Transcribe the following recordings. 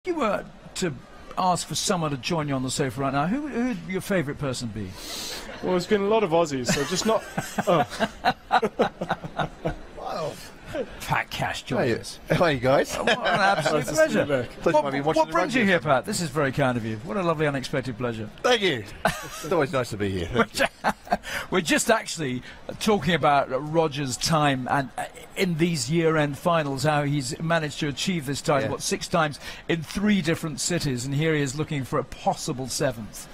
If you were to ask for someone to join you on the sofa right now, who would your favourite person be? Well, there's been a lot of Aussies, so just not... Wow. Pat Cash joins us. How are you guys? What an absolute pleasure. What brings you here, Pat? This is very kind of you. What a lovely unexpected pleasure. Thank you. It's always nice to be here. We're just actually talking about Roger's time and in these year-end finals, how he's managed to achieve this title, what, 6 times in 3 different cities, and here he is looking for a possible 7th.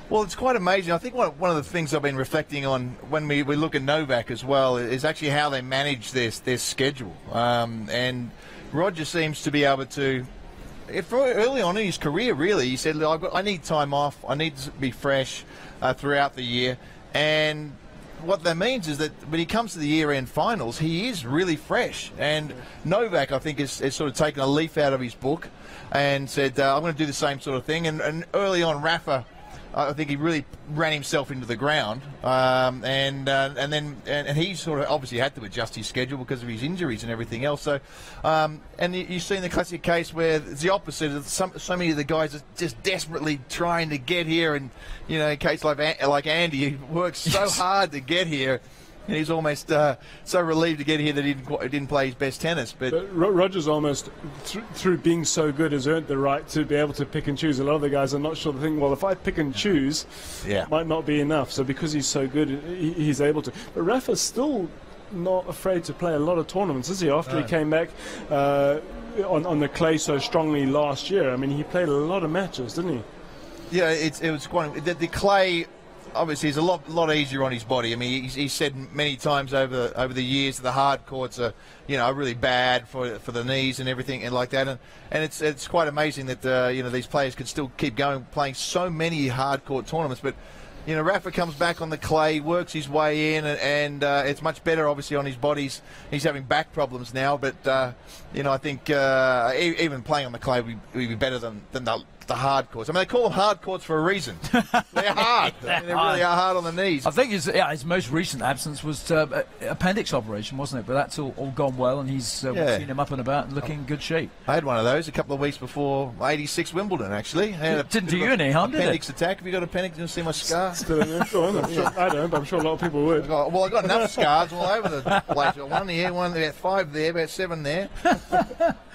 Well, it's quite amazing. I think one of the things I've been reflecting on when we look at Novak as well is actually how they manage their schedule. And Roger seems to be able to, early on in his career, really, he said, "Look, I need time off. I need to be fresh throughout the year." And what that means is that when he comes to the year-end finals, he is really fresh. And Novak, I think, has sort of taken a leaf out of his book and said, "I'm going to do the same sort of thing." And early on, Rafa, I think he really ran himself into the ground, and he sort of obviously had to adjust his schedule because of his injuries and everything else. So, and you've seen the classic case where it's the opposite. So many of the guys are just desperately trying to get here, and you know, a case like Andy, who works so hard to get here. And he's almost so relieved to get here that he didn't play his best tennis. But Roger's almost, through being so good, has earned the right to be able to pick and choose. A lot of the guys are not sure. They think, well, if I pick and choose, it might not be enough. So because he's so good, he's able to. But Rafa's still not afraid to play a lot of tournaments, is he? After he came back on the clay so strongly last year, I mean, he played a lot of matches, didn't he? Yeah, it was quite the clay. Obviously, it's a lot easier on his body. I mean, he's said many times over the years that the hard courts are, you know, really bad for the knees and everything and like that. And it's quite amazing that you know, these players can still keep going, playing so many hard court tournaments. But you know, Rafa comes back on the clay, works his way in, and it's much better, obviously, on his body. He's having back problems now, but you know, I think even playing on the clay would be better than the hard courts. I mean, they call them hard courts for a reason. They're hard. They really are hard on the knees. I think his most recent absence was appendix operation, wasn't it? But that's all gone well, and he's seen him up and about and looking in good shape. I had one of those a couple of weeks before '86 Wimbledon, actually. Didn't do you any harm, did it? Appendix attack. Have you got appendix? You see my scar? Still in there. I don't, but I'm sure a lot of people would. Well, I've got enough scars all over the place. One here, one there, 5 there, about 7 there.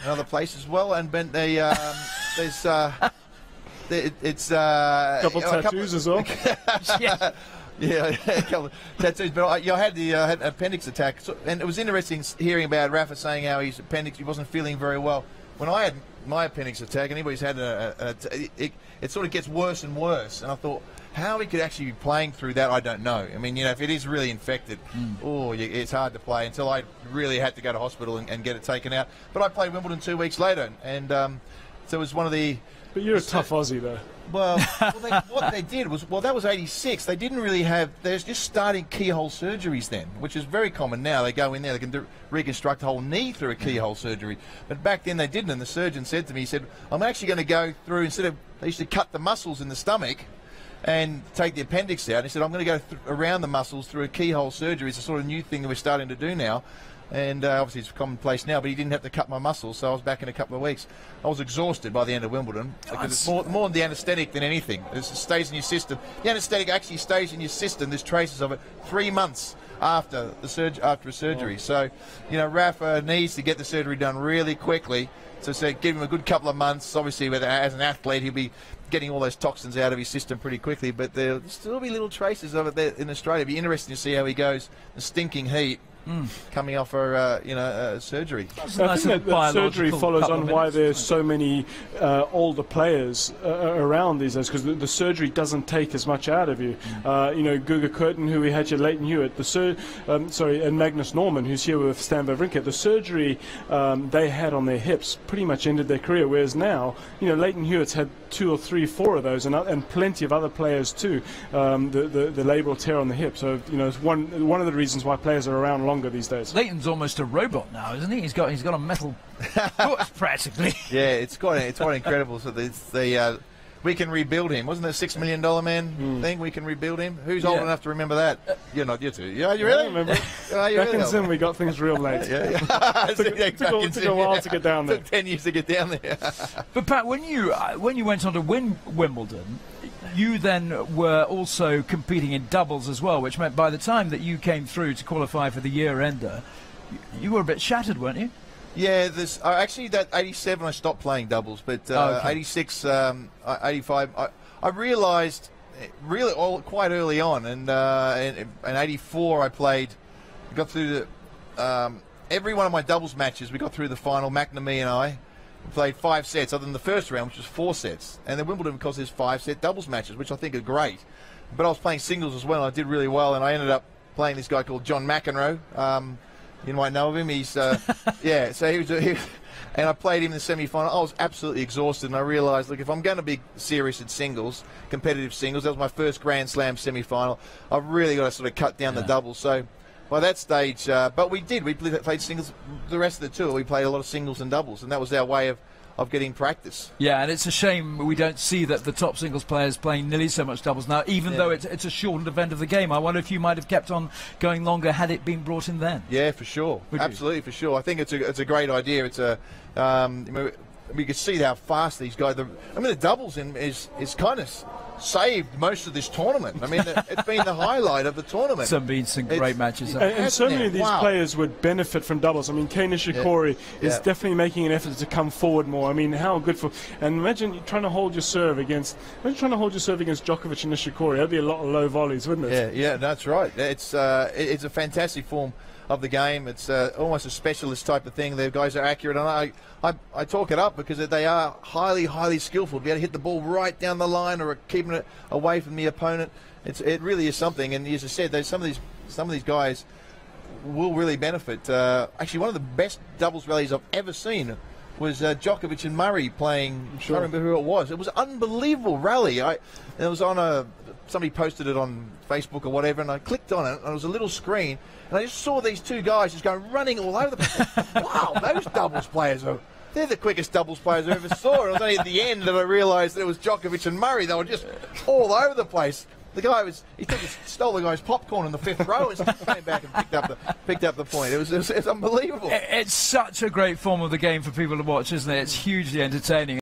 Another place as well. And there's... it's a couple tattoos as well. Yeah, a couple of tattoos. But I had an appendix attack, and it was interesting hearing about Rafa saying how his appendix, he wasn't feeling very well. When I had my appendix attack, anybody's had it sort of gets worse and worse. And I thought, how he could actually be playing through that, I don't know. I mean, you know, if it is really infected, it's hard to play until I really had to go to hospital and get it taken out. But I played Wimbledon 2 weeks later, and so it was one of the... But you're a tough Aussie, though. Well, what they did was, that was '86. They didn't really have, they're just starting keyhole surgeries then, which is very common now. They go in there, they can reconstruct a whole knee through a keyhole surgery. But back then they didn't, and the surgeon said to me, he said, I'm actually going to go through, instead of, they used to cut the muscles in the stomach and take the appendix out. He said, I'm going to go around the muscles through a keyhole surgery. It's a sort of new thing that we're starting to do now. And obviously it's commonplace now, but he didn't have to cut my muscles, so I was back in a couple of weeks. I was exhausted by the end of Wimbledon, because it's more the anaesthetic than anything. It stays in your system. The anaesthetic actually stays in your system. There's traces of it 3 months after a surgery. So, you know, Rafa needs to get the surgery done really quickly. So give him a good couple of months. Obviously, as an athlete, he'll be getting all those toxins out of his system pretty quickly, but there'll still be little traces of it there in Australia. It'll be interesting to see how he goes. The stinking heat. Coming off for surgery. I think that surgery follows on why there's so many older players around these days, because the surgery doesn't take as much out of you. You know, Guga Curtin, who we had here, Leighton Hewitt, and Magnus Norman, who's here with Stan Wawrinka. The surgery they had on their hips pretty much ended their career, whereas now, you know, Leighton Hewitt's had 2 or 3, 4 of those, and plenty of other players too. The labral tear on the hip. So you know, it's one of the reasons why players are around longer these days. Leighton's almost a robot now, isn't he? He's got a metal foot practically. Yeah, it's quite incredible. So we can rebuild him. Wasn't that $6 million man thing? We can rebuild him. Who's old enough to remember that? You're not. You two. Yeah, you really remember? Back in Zim, we got things real late. It took a while to get down there. Took 10 years to get down there. But Pat, when you went on to win Wimbledon, you then were also competing in doubles as well, which meant by the time that you came through to qualify for the year-ender, you were a bit shattered, weren't you? Yeah, actually that 87 I stopped playing doubles, but 86, 85, I realised quite early on, and in 84 I got through every one of my doubles matches. We got through the final, McNamee and I played 5 sets, other than the first round, which was 4 sets. And then Wimbledon, because there's 5-set doubles matches, which I think are great. But I was playing singles as well, and I did really well, and I ended up playing this guy called John McEnroe. You might know of him. He's yeah. So he was, and I played him in the semi-final. I was absolutely exhausted, and I realised, look, if I'm going to be serious at singles, competitive singles, that was my first Grand Slam semi-final. I've really got to sort of cut down the doubles. So by that stage, but we played singles. The rest of the tour, we played a lot of singles and doubles, and that was our way of getting practice. Yeah, and it's a shame we don't see that the top singles players playing nearly so much doubles now, even though it's a shortened event of the game. I wonder if you might have kept on going longer had it been brought in then. Yeah, for sure. Absolutely, for sure. I think it's a great idea. It's we could see how fast these guys. The doubles is kind of saved most of this tournament. I mean, it's been the highlight of the tournament. Some great matches. And so many of these players would benefit from doubles. I mean, Kei Nishikori is definitely making an effort to come forward more. I mean, how good for... And imagine trying to hold your serve against Djokovic and Nishikori. That'd be a lot of low volleys, wouldn't it? Yeah, that's right. It's a fantastic form of the game. It's almost a specialist type of thing. The guys are accurate, and I talk it up because they are highly, highly skillful. To be able to hit the ball right down the line or keeping it away from the opponent, it really is something. And as I said, some of these guys will really benefit. Actually, one of the best doubles rallies I've ever seen was Djokovic and Murray playing. I can't remember who it was. It was an unbelievable rally. It was on somebody posted it on Facebook or whatever, and I clicked on it, and it was a little screen, and I just saw these two guys just going running all over the place. Wow, those doubles players they're the quickest doubles players I ever saw. And it was only at the end that I realised that it was Djokovic and Murray. They were just all over the place. The guy stole the guy's popcorn in the 5th row and came back and picked up the point. It's unbelievable. It's such a great form of the game for people to watch, isn't it? It's hugely entertaining.